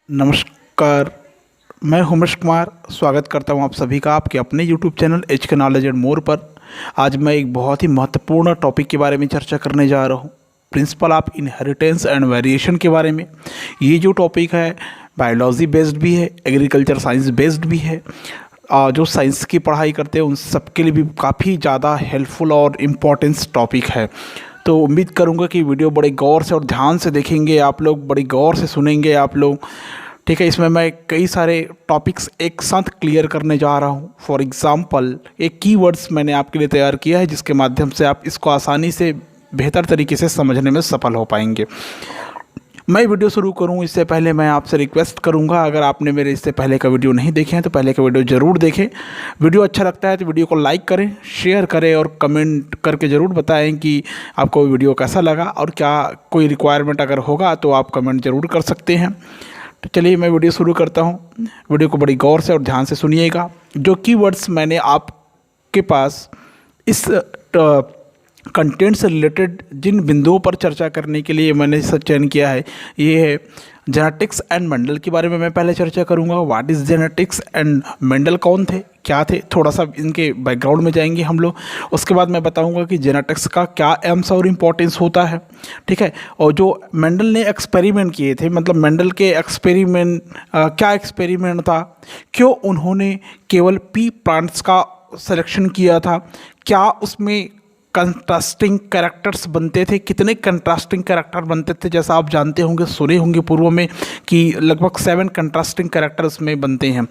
नमस्कार। मैं उमेश कुमार स्वागत करता हूं आप सभी का आपके अपने YouTube चैनल एच के नॉलेज एंड मोर पर। आज मैं एक बहुत ही महत्वपूर्ण टॉपिक के बारे में चर्चा करने जा रहा हूं, principle of inheritance and variation के बारे में। ये जो टॉपिक है बायोलॉजी बेस्ड भी है, एग्रीकल्चर साइंस बेस्ड भी है। जो साइंस की पढ़ाई करते हैं उन सबके लिए भी काफ़ी ज़्यादा हेल्पफुल और इम्पोर्टेंस टॉपिक है। तो उम्मीद करूंगा कि वीडियो बड़े गौर से और ध्यान से देखेंगे आप लोग, बड़ी गौर से सुनेंगे आप लोग। ठीक है, इसमें मैं कई सारे टॉपिक्स एक साथ क्लियर करने जा रहा हूँ। फॉर एग्ज़ाम्पल एक कीवर्ड्स मैंने आपके लिए तैयार किया है जिसके माध्यम से आप इसको आसानी से बेहतर तरीके से समझने में सफल हो पाएंगे। मैं वीडियो शुरू करूं इससे पहले मैं आपसे रिक्वेस्ट करूंगा, अगर आपने मेरे इससे पहले का वीडियो नहीं देखे हैं तो पहले का वीडियो ज़रूर देखें। वीडियो अच्छा लगता है तो वीडियो को लाइक करें, शेयर करें और कमेंट करके ज़रूर बताएं कि आपको वीडियो कैसा लगा, और क्या कोई रिक्वायरमेंट अगर होगा तो आप कमेंट ज़रूर कर सकते हैं। तो चलिए मैं वीडियो शुरू करता हूँ। वीडियो को बड़ी गौर से और ध्यान से सुनिएगा। जो कीवर्ड्स मैंने आपके पास इस कंटेंट से रिलेटेड जिन बिंदुओं पर चर्चा करने के लिए मैंने चयन किया है, ये है जेनेटिक्स एंड मेंडल के बारे में मैं पहले चर्चा करूंगा। What is genetics and Mendel कौन थे, क्या थे, थोड़ा सा इनके बैकग्राउंड में जाएंगे हम लोग। उसके बाद मैं बताऊंगा कि जेनेटिक्स का क्या एम्स और इम्पोर्टेंस होता है। ठीक है, और जो मेंडल ने एक्सपेरिमेंट किए थे, मतलब मेंडल के एक्सपेरिमेंट क्या एक्सपेरिमेंट था, क्यों उन्होंने केवल पी प्लांट्स का सिलेक्शन किया था, क्या उसमें कंट्रास्टिंग कैरेक्टर्स बनते थे, कितने कंट्रास्टिंग कैरेक्टर बनते थे। जैसा आप जानते होंगे, सुने होंगे पूर्व में कि लगभग 7 कंट्रास्टिंग कैरेक्टर्स में बनते हैं।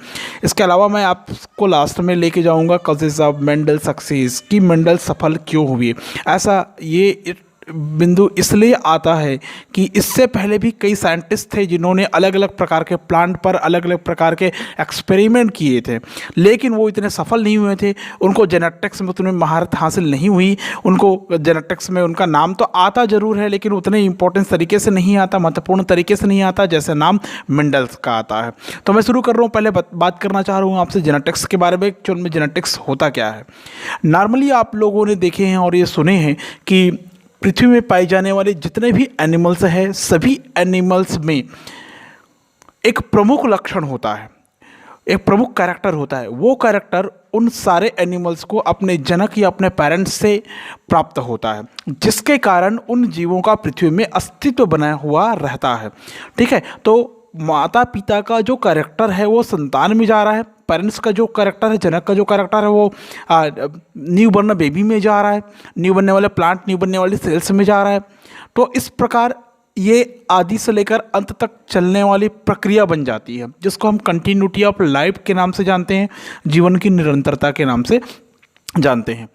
इसके अलावा मैं आपको लास्ट में लेके जाऊंगा कॉजेज ऑफ मेंडल सक्सेस, कि मेंडल सफल क्यों हुए। ऐसा ये बिंदु इसलिए आता है कि इससे पहले भी कई साइंटिस्ट थे जिन्होंने अलग अलग प्रकार के प्लांट पर अलग अलग प्रकार के एक्सपेरिमेंट किए थे, लेकिन वो इतने सफल नहीं हुए थे। उनको जेनेटिक्स में उतनी महारत हासिल नहीं हुई। उनको जेनेटिक्स में उनका नाम तो आता ज़रूर है, लेकिन उतने इंपॉर्टेंस तरीके से नहीं आता, महत्वपूर्ण तरीके से नहीं आता जैसे नाम मेंडल्स का आता है। तो मैं शुरू कर रहा हूँ। पहले बात करना चाह रहा हूँ आपसे जेनेटिक्स के बारे में। एक्चुअल में जेनेटिक्स होता क्या है। नॉर्मली आप लोगों ने देखे हैं और ये सुने हैं कि पृथ्वी में पाए जाने वाले जितने भी एनिमल्स हैं, सभी एनिमल्स में एक प्रमुख लक्षण होता है, एक प्रमुख कैरेक्टर होता है। वो कैरेक्टर उन सारे एनिमल्स को अपने जनक या अपने पेरेंट्स से प्राप्त होता है, जिसके कारण उन जीवों का पृथ्वी में अस्तित्व बना हुआ रहता है। ठीक है, तो माता पिता का जो कैरेक्टर है वो संतान में जा रहा है, पेरेंट्स का जो कैरेक्टर है, जनक का जो कैरेक्टर है वो न्यू बर्न बेबी में जा रहा है, न्यू बनने वाले प्लांट, न्यू बनने वाली सेल्स में जा रहा है। तो इस प्रकार ये आदि से लेकर अंत तक चलने वाली प्रक्रिया बन जाती है, जिसको हम कंटिन्यूटी ऑफ लाइफ के नाम से जानते हैं, जीवन की निरंतरता के नाम से जानते हैं।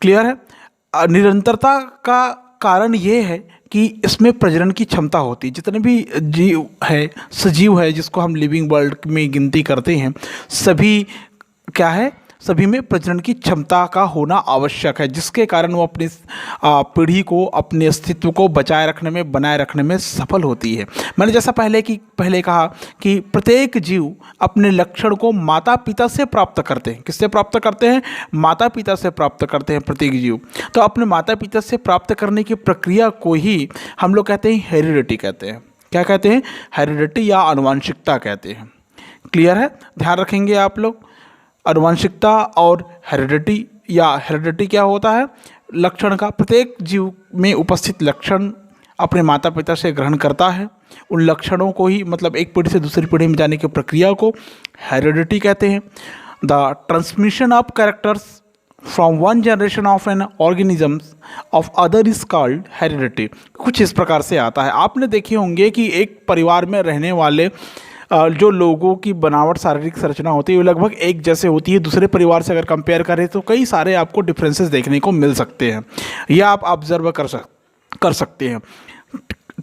क्लियर है। निरंतरता का कारण ये है कि इसमें प्रजनन की क्षमता होती है। जितने भी जीव है, सजीव है, जिसको हम लिविंग वर्ल्ड में गिनती करते हैं, सभी क्या है, सभी में प्रजनन की क्षमता का होना आवश्यक है, जिसके कारण वो अपनी पीढ़ी को, अपने अस्तित्व को बचाए रखने में, बनाए रखने में सफल होती है। मैंने जैसा पहले कहा कि प्रत्येक जीव अपने लक्षण को माता पिता से प्राप्त करते हैं। किससे प्राप्त करते हैं? माता पिता से प्राप्त करते हैं प्रत्येक जीव। तो अपने माता पिता से प्राप्त करने की प्रक्रिया को ही हम लोग कहते हैं हेरिडिटी कहते हैं। क्या कहते हैं? हेरिडिटी या आनुवंशिकता कहते हैं। क्लियर है, ध्यान रखेंगे आप लोग। आनुवंशिकता और हेरिडिटी, या हेरिडिटी क्या होता है? लक्षण का, प्रत्येक जीव में उपस्थित लक्षण अपने माता पिता से ग्रहण करता है। उन लक्षणों को ही, मतलब एक पीढ़ी से दूसरी पीढ़ी में जाने की प्रक्रिया को हेरिडिटी कहते हैं। The transmission of characters from one generation of N organisms of other is called heredity. कुछ इस प्रकार से आता है। आपने देखे होंगे कि एक परिवार में रहने वाले जो लोगों की बनावट, शारीरिक संरचना होती है, वो लगभग एक जैसे होती है। दूसरे परिवार से अगर कंपेयर करें तो कई सारे आपको डिफरेंसेस देखने को मिल सकते हैं, या आप ऑब्जर्व कर सकते हैं।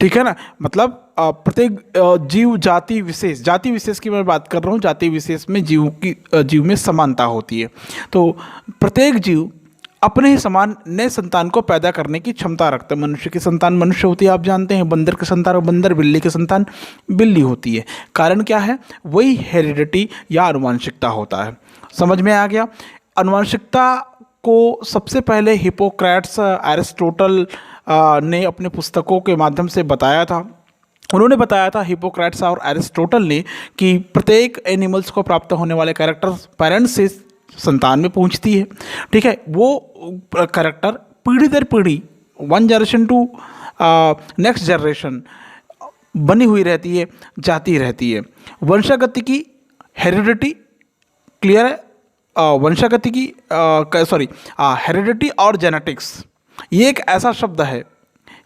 ठीक है ना, मतलब प्रत्येक जीव जाति विशेष की मैं बात कर रहा हूँ। जाति विशेष में जीव में समानता होती है। तो प्रत्येक जीव अपने ही समान नए संतान को पैदा करने की क्षमता रखता है। मनुष्य की संतान मनुष्य होती है, आप जानते हैं। बंदर की संतान बंदर, बिल्ली की संतान बिल्ली होती है। कारण क्या है? वही हेरिडिटी या आनुवंशिकता होता है। समझ में आ गया। आनुवंशिकता को सबसे पहले हिपोक्रेट्स, एरिस्टोटल ने अपने पुस्तकों के माध्यम से बताया था। उन्होंने बताया था हिपोक्रेट्स और एरिस्टोटल ने कि प्रत्येक एनिमल्स को प्राप्त होने वाले कैरेक्टर पेरेंट्स से संतान में पहुंचती है। ठीक है, वो कैरेक्टर पीढ़ी दर पीढ़ी, one generation to next generation बनी हुई रहती है, जाती रहती है। वंशागति की हेरिडिटी क्लियर है, वंशागति की हेरिडिटी और जेनेटिक्स, ये एक ऐसा शब्द है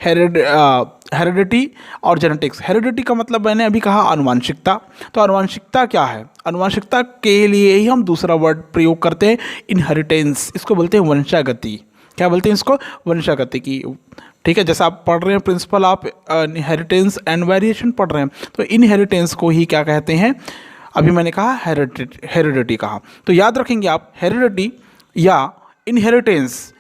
हेरिडिटी और जेनेटिक्स। हेरिडिटी का मतलब मैंने अभी कहा आनुवंशिकता, तो आनुवंशिकता क्या है? आनुवंशिकता के लिए ही हम दूसरा वर्ड प्रयोग करते हैं इनहेरिटेंस, इसको बोलते हैं वंशागति। क्या बोलते हैं इसको? वंशागति की। ठीक है, जैसा आप पढ़ रहे हैं प्रिंसिपल, आप इनहेरिटेंस एंड वेरिएशन पढ़ रहे हैं, तो इनहेरिटेंस को ही क्या कहते हैं? अभी मैंने कहा हेरिडिटी कहा, तो याद रखेंगे आप, हेरिडिटी या इनहेरिटेंस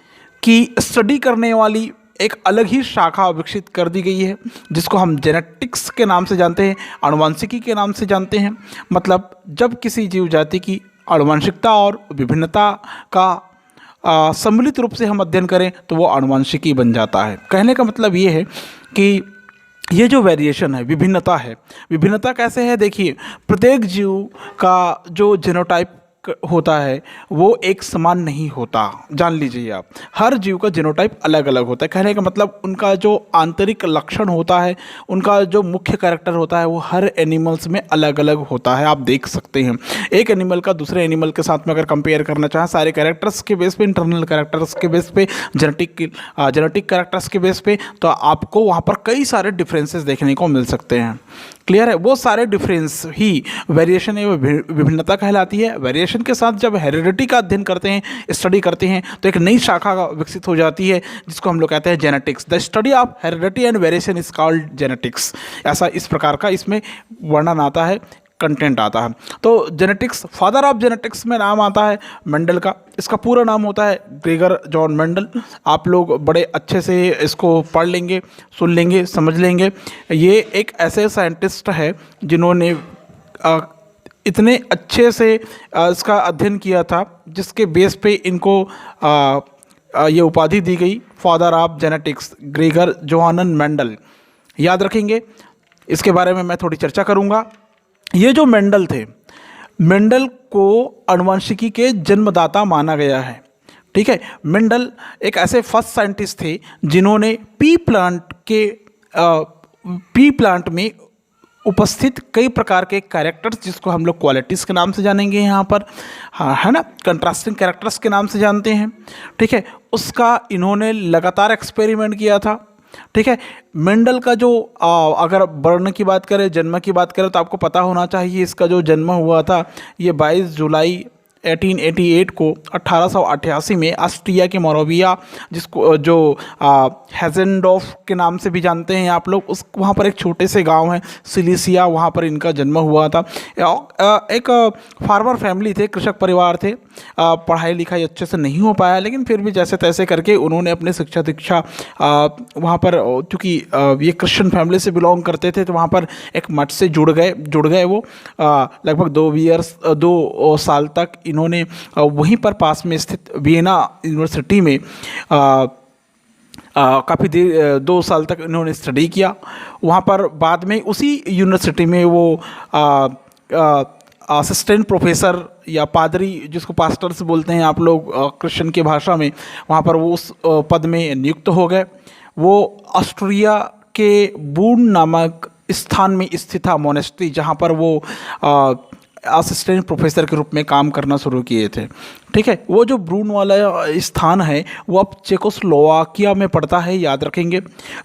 की स्टडी करने वाली एक अलग ही शाखा विकसित कर दी गई है, जिसको हम जेनेटिक्स के नाम से जानते हैं, आनुवंशिकी के नाम से जानते हैं। मतलब जब किसी जीव जाति की आनुवंशिकता और विभिन्नता का सम्मिलित रूप से हम अध्ययन करें तो वो आनुवंशिकी बन जाता है। कहने का मतलब ये है कि ये जो वेरिएशन है, विभिन्नता है, विभिन्नता कैसे है? देखिए, प्रत्येक जीव का जो जीनोटाइप होता है वो एक समान नहीं होता। जान लीजिए आप, हर जीव का जीनोटाइप अलग अलग होता है। कहने का मतलब उनका जो आंतरिक लक्षण होता है, उनका जो मुख्य कैरेक्टर होता है, वो हर एनिमल्स में अलग अलग होता है। आप देख सकते हैं एक एनिमल का दूसरे एनिमल के साथ में अगर कंपेयर करना चाहें, सारे कैरेक्टर्स के बेस पे, इंटरनल कैरेक्टर्स के बेस पे, जेनेटिक कैरेक्टर्स के बेस पे, तो आपको वहाँ पर कई सारे डिफरेंसेस देखने को मिल सकते हैं। क्लियर है? वो सारे डिफरेंस ही वेरिएशन एवं विभिन्नता कहलाती है। वेरिएशन के साथ जब हेरिडिटी का अध्ययन करते हैं, स्टडी करते हैं, तो एक नई शाखा विकसित हो जाती है जिसको हम लोग कहते हैं genetics. The study of heredity and variation is called genetics. ऐसा इस प्रकार का इसमें वर्णन आता है, कंटेंट आता है। तो जेनेटिक्स, फादर ऑफ जेनेटिक्स में नाम आता है मेंडल का। इसका पूरा नाम होता है ग्रेगर जॉन मेंडल। आप लोग बड़े अच्छे से इसको पढ़ लेंगे, सुन लेंगे, समझ लेंगे। ये एक ऐसे साइंटिस्ट है जिन्होंने इतने अच्छे से इसका अध्ययन किया था, जिसके बेस पे इनको ये उपाधि दी गई, father of genetics, Gregor Johann Mendel. याद रखेंगे, इसके बारे में मैं थोड़ी चर्चा करूँगा। ये जो मेंडल थे, मेंडल को आनुवंशिकी के जन्मदाता माना गया है। ठीक है, मेंडल एक ऐसे फर्स्ट साइंटिस्ट थे जिन्होंने पी प्लांट में उपस्थित कई प्रकार के कैरेक्टर्स, जिसको हम लोग क्वालिटीज़ के नाम से जानेंगे यहाँ पर, हाँ है ना, कंट्रास्टिंग कैरेक्टर्स के नाम से जानते हैं। ठीक है, उसका इन्होंने लगातार एक्सपेरिमेंट किया था। ठीक है, मेंडल का जो अगर वर्ण की बात करें, जन्म की बात करें, तो आपको पता होना चाहिए इसका जो जन्म हुआ था ये 22 जुलाई 1888 को 1888 में ऑस्ट्रिया के मोराविया, जिसको जो हेजेंडॉफ के नाम से भी जानते हैं आप लोग, उस वहाँ पर एक छोटे से गांव है सिलिसिया, वहाँ पर इनका जन्म हुआ था। एक फार्मर फैमिली थे, कृषक परिवार थे। पढ़ाई लिखाई अच्छे से नहीं हो पाया, लेकिन फिर भी जैसे तैसे करके उन्होंने अपने शिक्षा दीक्षा वहाँ पर, चूँकि ये क्रिश्चियन फैमिली से बिलोंग करते थे, तो वहाँ पर एक मठ से जुड़ गए वो। लगभग 2 साल तक इन्होंने वहीं पर पास में स्थित वियना यूनिवर्सिटी में काफ़ी देर 2 साल तक इन्होंने स्टडी किया। वहाँ पर बाद में उसी यूनिवर्सिटी में वो असिस्टेंट प्रोफेसर या पादरी, जिसको पास्टर्स बोलते हैं आप लोग क्रिश्चियन की भाषा में, वहाँ पर वो उस पद में नियुक्त हो गए। वो ऑस्ट्रिया के बून नामक स्थान में स्थित था मोनेस्ट्री, जहाँ पर वो असिस्टेंट प्रोफेसर के रूप में काम करना शुरू किए थे। ठीक है, वो जो ब्रून वाला स्थान है वो अब चेकोस्लोवाकिया में पड़ता है, याद रखेंगे।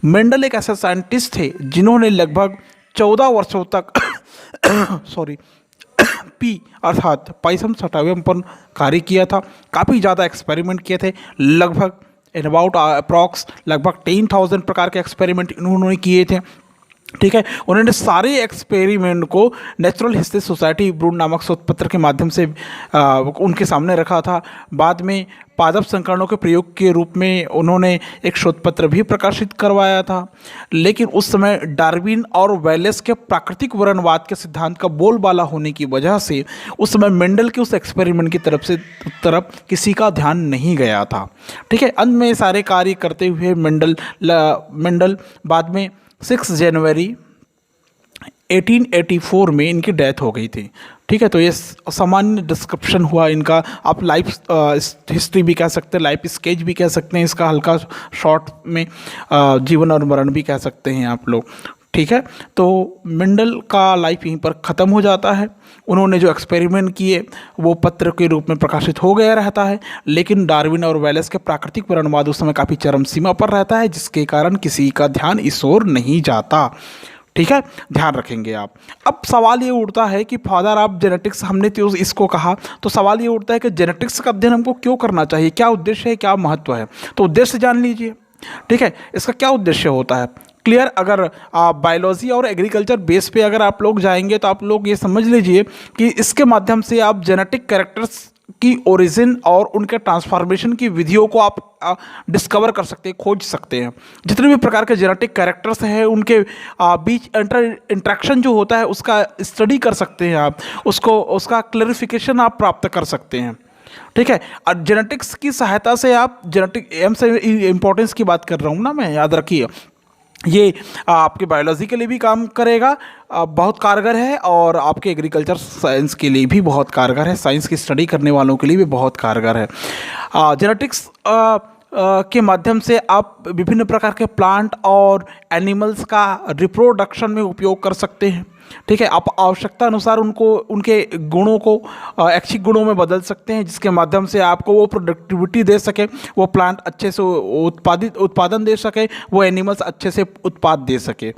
मेंडल एक ऐसा साइंटिस्ट थे जिन्होंने लगभग 14 वर्षों तक पी अर्थात पाइसम सटावियम पर कार्य किया था। काफ़ी ज़्यादा एक्सपेरिमेंट किए थे, लगभग इन अबाउट अप्रॉक्स लगभग 10,000 प्रकार के एक्सपेरिमेंट इन्होंने किए थे। ठीक है, उन्होंने सारे एक्सपेरिमेंट को नेचुरल हिस्ट्री सोसाइटी ब्रून नामक शोधपत्र के माध्यम से उनके सामने रखा था। बाद में पादप संकरणों के प्रयोग के रूप में उन्होंने एक शोधपत्र भी प्रकाशित करवाया था। लेकिन उस समय डार्विन और वेलेस के प्राकृतिक वर्णवाद के सिद्धांत का बोलबाला होने की वजह से उस समय मेंडल के उस एक्सपेरिमेंट की तरफ किसी का ध्यान नहीं गया था। ठीक है, अंत में सारे कार्य करते हुए मेंडल बाद में 6 जनवरी 1884 में इनकी डेथ हो गई थी। ठीक है, तो ये सामान्य डिस्क्रिप्शन हुआ इनका। आप लाइफ हिस्ट्री भी कह सकते हैं, लाइफ स्केच भी कह सकते हैं, इसका हल्का शॉर्ट में जीवन और मरण भी कह सकते हैं आप लोग। ठीक है, तो मेंडल का लाइफ यहीं पर ख़त्म हो जाता है। उन्होंने जो एक्सपेरिमेंट किए वो पत्र के रूप में प्रकाशित हो गया रहता है, लेकिन डार्विन और वेलेस के प्राकृतिक वर्णनवाद उस समय काफ़ी चरम सीमा पर रहता है, जिसके कारण किसी का ध्यान इस ओर नहीं जाता। ठीक है, ध्यान रखेंगे आप। अब सवाल ये उठता है कि फादर ऑफ जेनेटिक्स हमने तो इसको कहा, तो सवाल ये उठता है कि जेनेटिक्स का अध्ययन हमको क्यों करना चाहिए, क्या उद्देश्य है, क्या महत्व है। तो उद्देश्य जान लीजिए। ठीक है, इसका क्या उद्देश्य होता है क्लियर। अगर बायोलॉजी और एग्रीकल्चर बेस पे अगर आप लोग जाएंगे तो आप लोग ये समझ लीजिए कि इसके माध्यम से आप जेनेटिक कैरेक्टर्स की ओरिजिन और उनके ट्रांसफॉर्मेशन की विधियों को आप डिस्कवर कर सकते हैं, खोज सकते हैं। जितने भी प्रकार के जेनेटिक कैरेक्टर्स हैं उनके बीच इंट्रैक्शन जो होता है उसका स्टडी कर सकते हैं आप, उसका क्लैरिफिकेशन आप प्राप्त कर सकते हैं। ठीक है, और जेनेटिक्स की सहायता से आप जेनेटिक एम से इम्पोर्टेंस की बात कर रहा हूँ ना मैं, याद रखिए। ये आपके बायोलॉजी के लिए भी काम करेगा, बहुत कारगर है, और आपके एग्रीकल्चर साइंस के लिए भी बहुत कारगर है, साइंस की स्टडी करने वालों के लिए भी बहुत कारगर है। जेनेटिक्स के माध्यम से आप विभिन्न प्रकार के प्लांट और एनिमल्स का रिप्रोडक्शन में उपयोग कर सकते हैं। ठीक है, आप आवश्यकता अनुसार उनके गुणों को ऐच्छिक गुणों में बदल सकते हैं, जिसके माध्यम से आपको वो प्रोडक्टिविटी दे सके, वो प्लांट अच्छे से उत्पादन दे सके, वो एनिमल्स अच्छे से उत्पाद दे सके।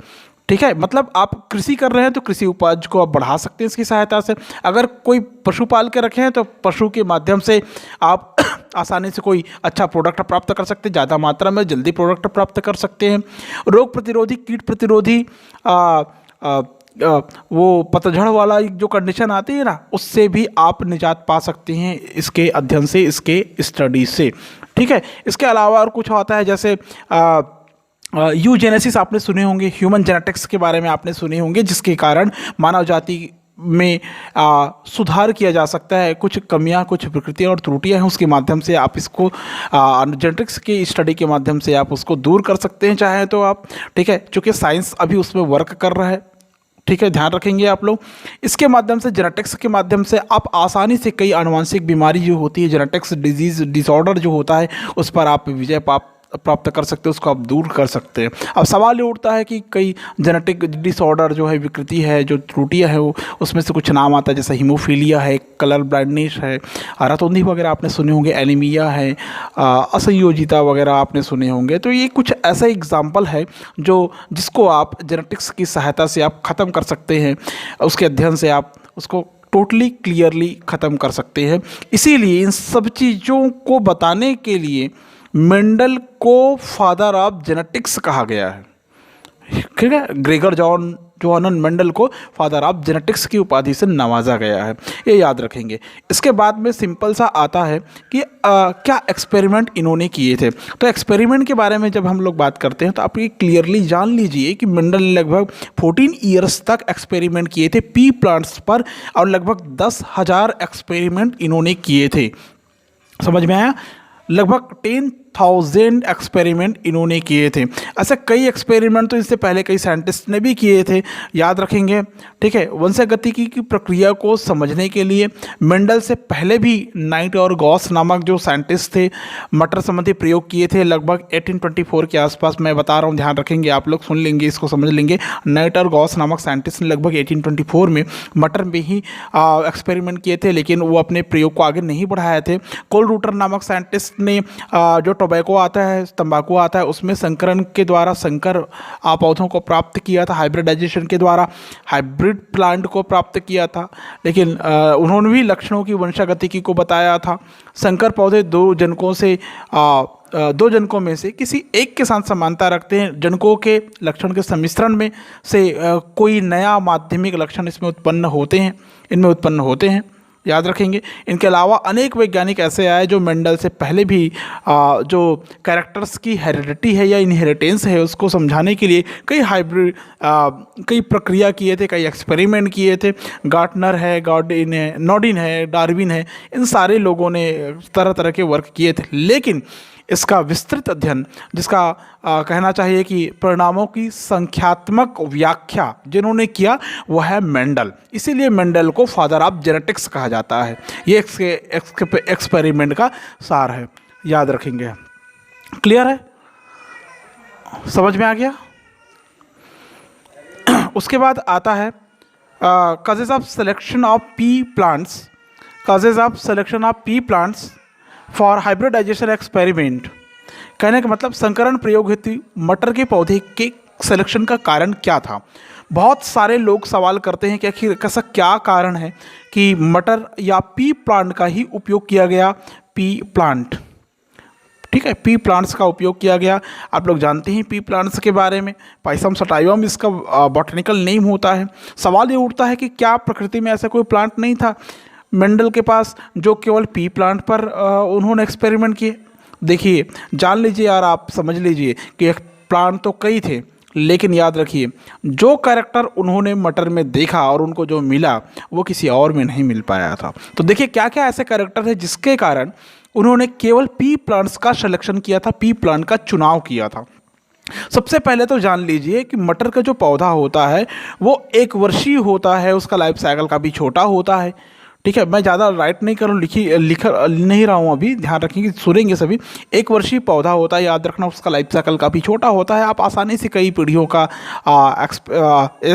ठीक है, मतलब आप कृषि कर रहे हैं तो कृषि उपज को आप बढ़ा सकते हैं इसकी सहायता से। अगर कोई पशु पाल के रखे हैं तो पशु के माध्यम से आप आसानी से कोई अच्छा प्रोडक्ट प्राप्त कर सकते हैं, ज़्यादा मात्रा में जल्दी प्रोडक्ट प्राप्त कर सकते हैं। रोग प्रतिरोधी, कीट प्रतिरोधी, वो पतझड़ वाला जो कंडीशन आती है ना, उससे भी आप निजात पा सकते हैं इसके अध्ययन से, इसके स्टडी से। ठीक है, इसके अलावा और कुछ होता है, जैसे यूजेनेसिस आपने सुने होंगे, ह्यूमन जेनेटिक्स के बारे में आपने सुने होंगे, जिसके कारण मानव जाति में सुधार किया जा सकता है। कुछ कमियां, कुछ विकृतियां और त्रुटियां हैं, उसके माध्यम से आप इसको जेनेटिक्स की स्टडी के माध्यम से आप उसको दूर कर सकते हैं चाहे तो आप। ठीक है, चूँकि साइंस अभी उसमें वर्क कर रहा है। ठीक है, ध्यान रखेंगे आप लोग। इसके माध्यम से, जेनेटिक्स के माध्यम से आप आसानी से कई आनुवंशिक बीमारी जो होती है, जेनेटिक्स डिसऑर्डर जो होता है, उस पर आप विजय प्राप्त कर सकते हैं, उसको आप दूर कर सकते हैं। अब सवाल ये उठता है कि कई जेनेटिक डिसऑर्डर जो है, विकृति है, जो त्रुटियां है, वो उसमें से कुछ नाम आता है, जैसे हीमोफीलिया है, कलर ब्लाइंडनेस है, रतौंधी वगैरह आपने सुने होंगे, एनीमिया है, असंयोजिता वगैरह आपने सुने होंगे। तो ये कुछ ऐसा एग्जाम्पल है जिसको आप जेनेटिक्स की सहायता से आप ख़त्म कर सकते हैं, उसके अध्ययन से आप उसको टोटली क्लियरली ख़त्म कर सकते हैं। इसीलिए इन सब चीज़ों को बताने के लिए मेंडल को फादर ऑफ जेनेटिक्स कहा गया है। ठीक है, ग्रेगर जोहानन मेंडल को फादर ऑफ जेनेटिक्स की उपाधि से नवाजा गया है, ये याद रखेंगे। इसके बाद में सिंपल सा आता है कि क्या एक्सपेरिमेंट इन्होंने किए थे। तो एक्सपेरिमेंट के बारे में जब हम लोग बात करते हैं तो आप ये क्लियरली जान लीजिए कि मेंडल ने लगभग 14 ईयर्स तक एक्सपेरिमेंट किए थे पी प्लांट्स पर, और लगभग 10,000 एक्सपेरिमेंट इन्होंने किए थे। समझ में आया? लगभग 10,000 एक्सपेरिमेंट इन्होंने किए थे। ऐसे कई एक्सपेरिमेंट तो इससे पहले कई साइंटिस्ट ने भी किए थे, याद रखेंगे। ठीक है, वंशागतिकी की प्रक्रिया को समझने के लिए मेंडल से पहले भी नाइट और गॉस नामक जो साइंटिस्ट थे, मटर संबंधी प्रयोग किए थे लगभग 1824 के आसपास। मैं बता रहा हूँ, ध्यान रखेंगे आप लोग, सुन लेंगे, इसको समझ लेंगे। नाइट और गॉस नामक साइंटिस्ट ने लगभग 1824 में मटर में ही एक्सपेरिमेंट किए थे, लेकिन वो अपने प्रयोग को आगे नहीं बढ़ाए थे। कोल रूटर नामक साइंटिस्ट ने जो टोबैको आता है, तंबाकू आता है, उसमें संकरण के द्वारा संकर पौधों को प्राप्त किया था, हाइब्रिडाइजेशन के द्वारा हाइब्रिड प्लांट को प्राप्त किया था। लेकिन उन्होंने भी लक्षणों की वंशागतिकी को बताया था। संकर पौधे दो जनकों में से किसी एक के साथ समानता रखते हैं। जनकों के लक्षण के सम्मिश्रण में से कोई नया माध्यमिक लक्षण इनमें उत्पन्न होते हैं, याद रखेंगे। इनके अलावा अनेक वैज्ञानिक ऐसे आए जो मेंडल से पहले भी जो कैरेक्टर्स की हेरिडिटी है या इनहेरिटेंस है उसको समझाने के लिए कई प्रक्रिया किए थे, कई एक्सपेरिमेंट किए थे। गार्टनर है, नॉडिन है, डार्विन है, इन सारे लोगों ने तरह तरह के वर्क किए थे। लेकिन इसका विस्तृत अध्ययन, जिसका कहना चाहिए कि परिणामों की संख्यात्मक व्याख्या जिन्होंने किया वो है मेंडल। इसीलिए मेंडल को फादर ऑफ जेनेटिक्स कहा जाता है। ये एक्सपेरिमेंट का सार है, याद रखेंगे। क्लियर है, समझ में आ गया। उसके बाद आता है causes of selection of pea plants, causes of selection of pea plants for hybridization experiment. कहने का मतलब संकरण प्रयोग हेतु मटर के पौधे के सिलेक्शन का कारण क्या था। बहुत सारे लोग सवाल करते हैं कि आखिर ऐसा क्या कारण है कि मटर या पी प्लांट का ही उपयोग किया गया। पी प्लांट, ठीक है, पी प्लांट्स का उपयोग किया गया। आप लोग जानते हैं पी प्लांट्स के बारे में, पाइसम सटाइवम इसका बॉटनिकल नेम होता है। सवाल ये उठता है कि क्या प्रकृति में ऐसा कोई प्लांट नहीं था मेंडल के पास जो केवल पी प्लांट पर उन्होंने एक्सपेरिमेंट किए। देखिए, जान लीजिए और आप समझ लीजिए कि एक प्लांट तो कई थे, लेकिन याद रखिए जो कैरेक्टर उन्होंने मटर में देखा और उनको जो मिला वो किसी और में नहीं मिल पाया था। तो देखिए क्या क्या ऐसे कैरेक्टर है जिसके कारण उन्होंने केवल पी प्लांट्स का सिलेक्शन किया था, पी प्लांट का चुनाव किया था। सबसे पहले तो जान लीजिए कि मटर का जो पौधा होता है वो एक वर्षीय होता है, उसका लाइफ साइकिल काफ़ी छोटा होता है। ठीक है, मैं ज़्यादा राइट नहीं करूँ, लिख नहीं रहा हूँ अभी, ध्यान रखेंगे, सुनेंगे सभी। एक वर्षीय पौधा होता है, याद रखना, उसका लाइफ साइकिल काफ़ी छोटा होता है। आप आसानी से कई पीढ़ियों का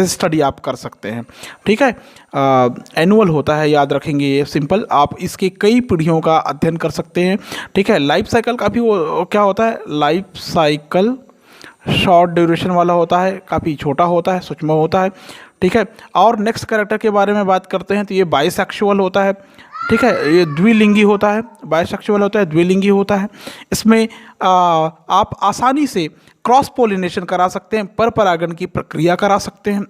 स्टडी आप कर सकते हैं। ठीक है, एनुअल होता है, याद रखेंगे, ये सिंपल, आप इसके कई पीढ़ियों का अध्ययन कर सकते हैं। ठीक है, लाइफ साइकिल काफ़ी क्या होता है, लाइफ साइकिल शॉर्ट ड्यूरेशन वाला होता है, काफ़ी छोटा होता है, सूक्ष्म होता है। ठीक है, और नेक्स्ट कैरेक्टर के बारे में बात करते हैं तो ये बाइसेक्सुअल होता है। ठीक है, ये द्विलिंगी होता है, बाइसेक्सुअल होता है, द्विलिंगी होता है। इसमें आप आसानी से क्रॉस पोलिनेशन करा सकते हैं, पर परागण की प्रक्रिया करा सकते हैं।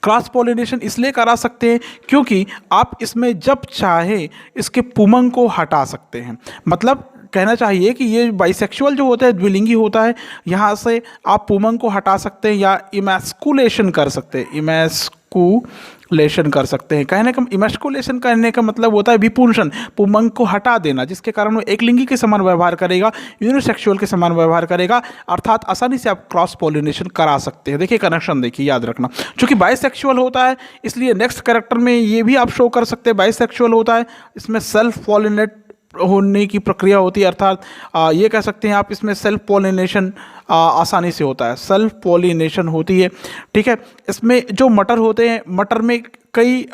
क्रॉस पोलिनेशन इसलिए करा सकते हैं क्योंकि आप इसमें जब चाहे इसके पुमंग को हटा सकते हैं। मतलब कहना चाहिए कि ये बाइसेक्सुअल जो होता है, द्विलिंगी होता है, यहाँ से आप पुमंग को हटा सकते हैं या इमैस्कुलेशन कर सकते हैं, इमैस्कुलेशन कर सकते हैं। कहने का इमैस्कुलेशन करने का मतलब होता है विपुंसन, पुमंग को हटा देना, जिसके कारण वो एक लिंगी के समान व्यवहार करेगा, यूनिसेक्सुअल के समान व्यवहार करेगा, अर्थात आसानी से आप क्रॉस पोलिनेशन करा सकते हैं। देखिए कनेक्शन, देखिए याद रखना, चूंकि बाइसेक्सुअल होता है इसलिए नेक्स्ट कैरेक्टर में ये भी आप शो कर सकते हैं, बाइसेक्सुअल होता है, इसमें सेल्फ पॉलिनेट होने की प्रक्रिया होती है, अर्थात ये कह सकते हैं आप इसमें सेल्फ पॉलिनेशन आसानी से होता है, सेल्फ पॉलिनेशन होती है। ठीक है, इसमें जो मटर होते हैं, मटर में कई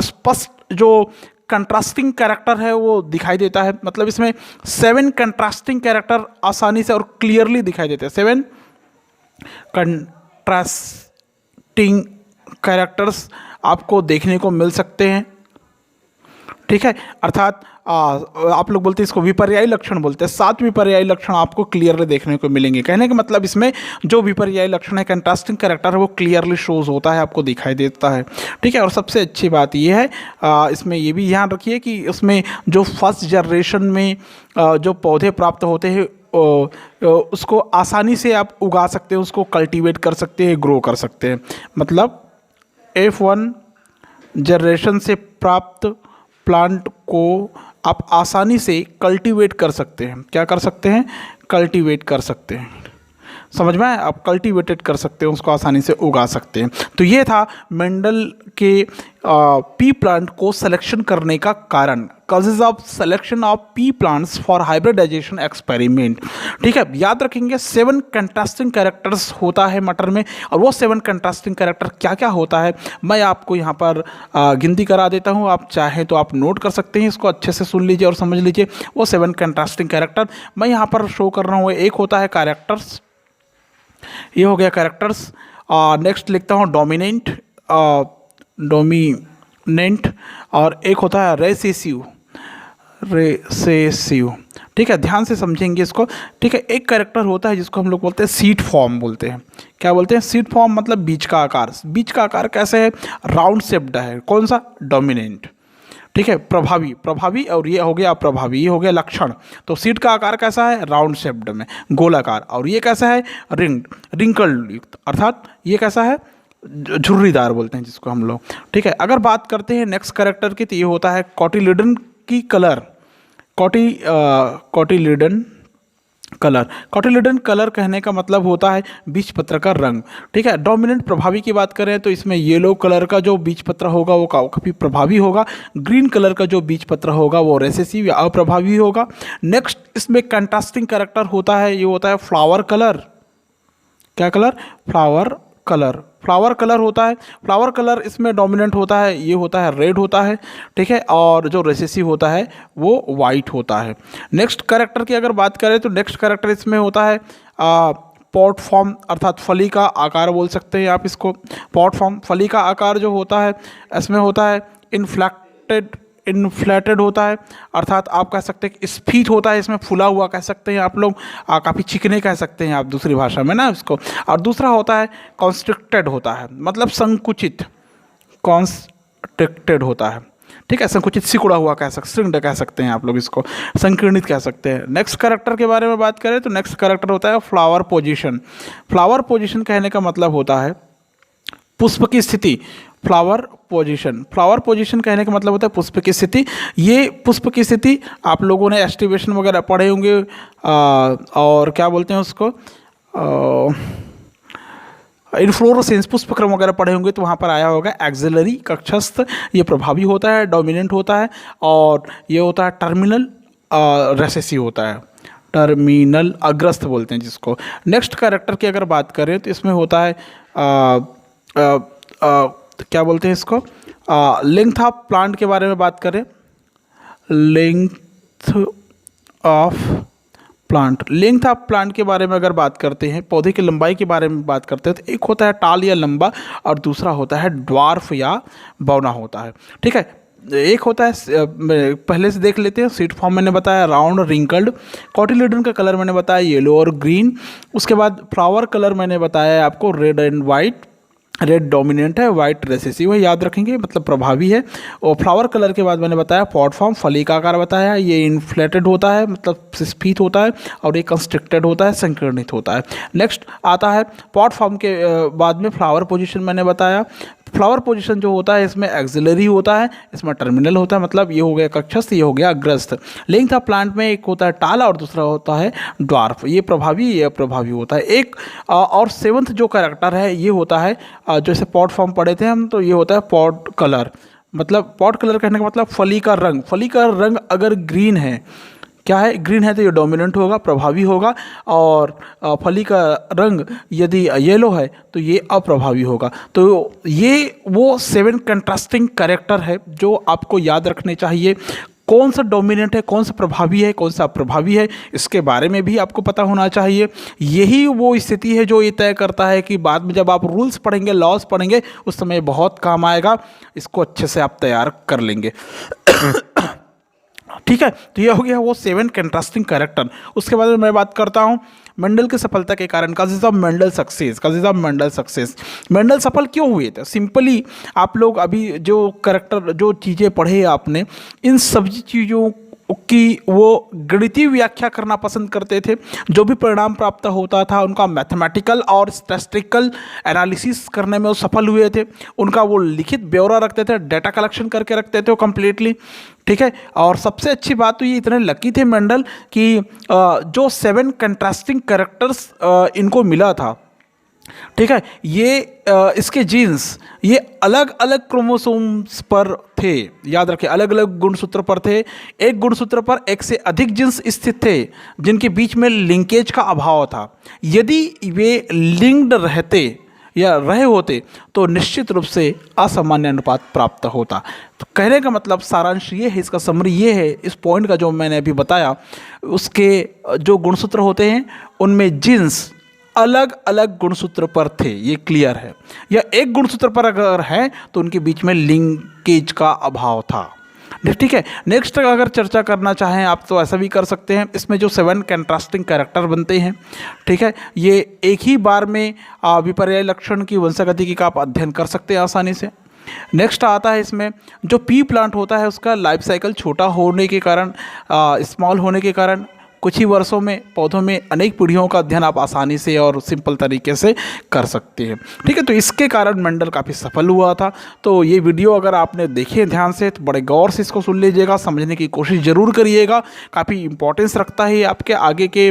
स्पष्ट जो कंट्रास्टिंग कैरेक्टर है वो दिखाई देता है। मतलब इसमें 7 कंट्रास्टिंग कैरेक्टर आसानी से और क्लियरली दिखाई देते हैं। 7 कंट्रास्टिंग कैरेक्टर्स आपको देखने को मिल सकते हैं। ठीक है, अर्थात आप लोग बोलते हैं इसको विपर्यायी लक्षण बोलते हैं, 7 विपर्यायी लक्षण आपको क्लियरली देखने को मिलेंगे। कहने का मतलब इसमें जो विपर्यायी लक्षण है, कंट्रास्टिंग कैरेक्टर है, वो क्लियरली शोज होता है, आपको दिखाई देता है। ठीक है, और सबसे अच्छी बात ये है इसमें ये भी ध्यान रखिए कि इसमें जो फर्स्ट जनरेशन में जो पौधे प्राप्त होते हैं उसको आसानी से आप उगा सकते हैं, उसको कल्टीवेट कर सकते हैं, ग्रो कर सकते हैं। मतलब F1 जनरेशन से प्राप्त प्लांट को आप आसानी से कल्टीवेट कर सकते हैं। क्या कर सकते हैं, कल्टीवेट कर सकते हैं, समझ में आया, आप कल्टीवेटेड कर सकते हैं, उसको आसानी से उगा सकते हैं। तो ये था मेंडल के पी प्लांट को सिलेक्शन करने का कारण, causes of selection of pea plants for hybridization experiment. ठीक है, याद रखेंगे 7 कंट्रास्टिंग कैरेक्टर्स होता है मटर में, और वो 7 कंट्रास्टिंग कैरेक्टर क्या क्या होता है मैं आपको यहाँ पर गिनती करा देता हूँ। आप चाहें तो आप नोट कर सकते हैं, इसको अच्छे से सुन लीजिए और समझ लीजिए। वो 7 कंट्रास्टिंग कैरेक्टर मैं यहाँ पर शो कर रहा हूँ। एक होता है कैरेक्टर्स, ये हो गया कैरेक्टर्स। नेक्स्ट लिखता हूँ डोमिनेंट, डोमिनेंट, और एक होता है रेसेसिव, रेसेसिव। ठीक है, ध्यान से समझेंगे इसको। ठीक है, एक कैरेक्टर होता है जिसको हम लोग बोलते हैं सीड फॉर्म बोलते हैं। क्या बोलते हैं, सीड फॉर्म, मतलब बीज का आकार। बीज का आकार कैसे है, राउंड शेप्ड है। कौन सा, डोमिनेंट। ठीक है, प्रभावी, प्रभावी, और ये हो गया अप्रभावी, ये हो गया लक्षण। तो सीड का आकार कैसा है, राउंड शेप्ड में, गोलाकार, और ये कैसा है, रिंकल्ड युक्त, अर्थात ये कैसा है, झुर्रीदार बोलते हैं जिसको हम लोग। ठीक है, अगर बात करते हैं नेक्स्ट कैरेक्टर की तो ये होता है कॉटिलिडन की colour, cotyledon colour. Cotyledon colour कहने का मतलब होता है बीजपत्र का रंग। ठीक है, डोमिनेंट प्रभावी की बात करें तो इसमें येलो कलर का जो बीजपत्र होगा वो काफ़ी प्रभावी होगा। ग्रीन कलर का जो बीजपत्र होगा वो रेसेसिव या अप्रभावी होगा। नेक्स्ट इसमें कंट्रास्टिंग कैरेक्टर होता है, ये होता है फ्लावर कलर। क्या colour? Flower colour. Flower colour होता है, फ्लावर कलर इसमें डोमिनेंट होता है, ये होता है रेड होता है। ठीक है, और जो रेसेसिव होता है वो वाइट होता है। नेक्स्ट कैरेक्टर की अगर बात करें तो नेक्स्ट कैरेक्टर इसमें होता है पॉट फॉर्म, अर्थात फली का आकार बोल सकते हैं आप इसको। पॉट फॉर्म, फली का आकार जो होता है इसमें होता है इन्फ्लेटेड होता है, अर्थात आप कह सकते हैं कि स्फीत होता है, इसमें फूला हुआ कह सकते हैं आप लोग, काफ़ी चिकने कह सकते हैं आप दूसरी भाषा में ना इसको। और दूसरा होता है कॉन्स्ट्रिक्टेड होता है, मतलब संकुचित, कॉन्स्ट्रिक्टेड होता है। ठीक है, संकुचित सिकुड़ा हुआ श्रिंक्ड कह सकते हैं आप लोग इसको, संकीर्णित कह सकते हैं। नेक्स्ट कैरेक्टर के बारे में बात करें तो नेक्स्ट कैरेक्टर होता है फ्लावर पोजीशन। फ्लावर पोजीशन कहने का मतलब होता है पुष्प की स्थिति। फ्लावर पोजीशन कहने का मतलब होता है पुष्प की स्थिति। ये पुष्प की स्थिति आप लोगों ने एस्टिवेशन वगैरह पढ़े होंगे, और क्या बोलते हैं उसको, इन्फ्लोरेसेंस पुष्पक्रम वगैरह पढ़े होंगे तो वहाँ पर आया होगा एक्सिलरी कक्षस्थ। ये प्रभावी होता है, डोमिनेंट होता है, और ये होता है टर्मिनल रेसेसिव होता है, टर्मिनल अग्रस्त बोलते हैं जिसको। नेक्स्ट कैरेक्टर की अगर बात करें तो इसमें होता है क्या बोलते हैं इसको, लेंथ ऑफ प्लांट के बारे में बात करें। लेंथ ऑफ प्लांट के बारे में अगर बात करते हैं, पौधे की लंबाई के बारे में बात करते हैं तो एक होता है टाल या लंबा, और दूसरा होता है ड्वार्फ या बौना होता है। ठीक है, एक होता है, पहले से देख लेते हैं। सीड फॉर्म मैंने बताया राउंड रिंकल्ड। कोटिलिडन का कलर मैंने बताया येलो और ग्रीन। उसके बाद फ्लावर कलर मैंने बताया आपको red and white. Red dominant है, वाइट रेसेसिव है, याद रखेंगे, मतलब प्रभावी है। और फ्लावर कलर के बाद मैंने बताया पॉट फॉर्म, फली का आकार बताया, ये इन्फ्लेटेड होता है, मतलब स्फीत होता है, और ये कंस्ट्रिक्टेड होता है, संकीर्णित होता है। नेक्स्ट आता है पॉट फॉर्म के बाद में फ्लावर पोजीशन मैंने बताया। फ्लावर पोजीशन जो होता है इसमें एक्सिलरी होता है, इसमें टर्मिनल होता है, मतलब ये हो गया कक्षस्थ, ये हो गया अग्रस्त। लेंथ ऑफ प्लांट में एक होता है टाल और दूसरा होता है ड्वार्फ। ये प्रभावी, ये अप्रभावी होता है। एक और सेवंथ जो कैरेक्टर है ये होता है, जैसे पॉट फॉर्म पढ़े थे हम, तो ये होता है पॉट कलर। मतलब पॉट कलर कहने का मतलब फली का रंग। फली का रंग अगर ग्रीन है, क्या है, ग्रीन है, तो ये डोमिनेंट होगा, प्रभावी होगा। और फली का रंग यदि येलो है तो ये अप्रभावी होगा। तो ये वो 7 कंट्रास्टिंग कैरेक्टर है जो आपको याद रखने चाहिए। कौन सा डोमिनेंट है, कौन सा प्रभावी है, कौन सा अप्रभावी है, इसके बारे में भी आपको पता होना चाहिए। यही वो स्थिति है जो ये तय करता है कि बाद में जब आप रूल्स पढ़ेंगे, लॉज पढ़ेंगे, उस समय बहुत काम आएगा। इसको अच्छे से आप तैयार कर लेंगे। ठीक है, तो ये हो गया वो 7 कंट्रास्टिंग कैरेक्टर। उसके बाद मैं बात करता हूँ मेंडल की सफलता के कारण, causes of Mendel success. Mendel सफल क्यों हुए थे? सिंपली आप लोग अभी जो कैरेक्टर, जो चीज़ें पढ़े आपने, इन सभी चीज़ों की वो गणितीय व्याख्या करना पसंद करते थे। जो भी परिणाम प्राप्त होता था उनका मैथमेटिकल और स्टैटिस्टिकल एनालिसिस करने में वो सफल हुए थे। उनका वो लिखित ब्यौरा रखते थे, डाटा कलेक्शन करके रखते थे वो कम्प्लीटली। ठीक है, और सबसे अच्छी बात तो ये इतने लकी थे मेंडल कि जो 7 कंट्रास्टिंग कैरेक्टर्स इनको मिला था, ठीक है, ये इसके जीन्स ये अलग अलग क्रोमोसोम्स पर थे। याद रखें, अलग अलग गुणसूत्र पर थे। एक गुणसूत्र पर एक से अधिक जीन्स स्थित थे जिनके बीच में लिंकेज का अभाव था। यदि वे लिंक्ड रहते या रहे होते तो निश्चित रूप से असामान्य अनुपात प्राप्त होता। तो कहने का मतलब सारांश ये है, इसका समरी ये है, इस पॉइंट का जो मैंने अभी बताया, उसके जो गुणसूत्र होते हैं उनमें जीन्स अलग अलग गुणसूत्र पर थे, ये क्लियर है। या एक गुणसूत्र पर अगर है तो उनके बीच में लिंकेज का अभाव था। ठीक है, नेक्स्ट अगर चर्चा करना चाहें आप तो ऐसा भी कर सकते हैं। इसमें जो 7 कंट्रास्टिंग कैरेक्टर बनते हैं, ठीक है, ये एक ही बार में विपर्य लक्षण की वंशागति का आप अध्ययन कर सकते हैं आसानी से। नेक्स्ट आता है इसमें जो पी प्लांट होता है उसका लाइफ साइकिल छोटा होने के कारण, स्मॉल होने के कारण कुछ ही वर्षों में पौधों में अनेक पीढ़ियों का अध्ययन आप आसानी से और सिंपल तरीके से कर सकते हैं। ठीक है, तो इसके कारण मेंडल काफ़ी सफल हुआ था। तो ये वीडियो अगर आपने देखे ध्यान से तो बड़े गौर से इसको सुन लीजिएगा, समझने की कोशिश ज़रूर करिएगा। काफ़ी इंपॉर्टेंस रखता है आपके आगे के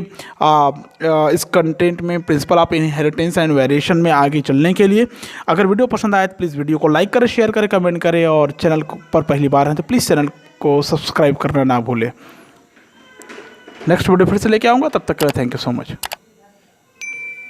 इस कंटेंट में, principle of inheritance and variation में आगे चलने के लिए। अगर वीडियो पसंद आए तो प्लीज़ वीडियो को लाइक करें, शेयर करें, कमेंट करें, और चैनल पर पहली बार हैं तो प्लीज़ चैनल को सब्सक्राइब करना ना भूलें। नेक्स्ट वीडियो फिर से लेके आऊँगा, तब तक के लिए थैंक यू सो मच।